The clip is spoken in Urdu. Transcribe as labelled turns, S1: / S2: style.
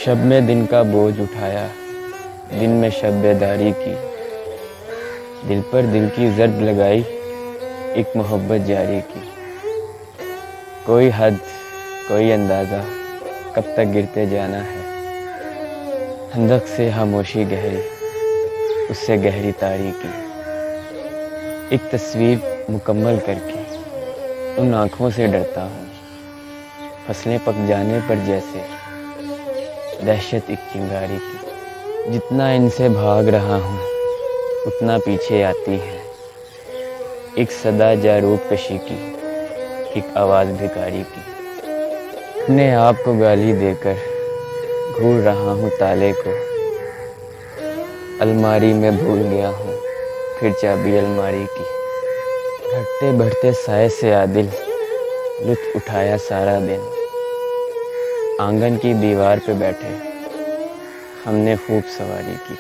S1: شب میں دن کا بوجھ اٹھایا، دن میں شب بیداری کی، دل پر دل کی ضرب لگائی، ایک محبت جاری کی۔ کوئی حد، کوئی اندازہ، کب تک گرتے جانا ہے، خندق سے خاموشی گہری، اس سے گہری تاریکی۔ ایک تصویر مکمل کر کے ان آنکھوں سے ڈرتا ہوں، فصلیں پک جانے پر جیسے دہشت ایک چنگاری کی۔ جتنا ان سے بھاگ رہا ہوں اتنا پیچھے آتی ہے، ایک صدا جاروب کشی کی، ایک آواز بھکاری کی۔ اپنے آپ کو گالی دے کر گھور رہا ہوں تالے کو، الماری میں بھول گیا ہوں پھر چابی الماری کی۔ گھٹتے بڑھتے سائے سے عادل لطف اٹھایا سارا دن، آنگن کی دیوار پہ بیٹھے ہم نے خوب سواری کی۔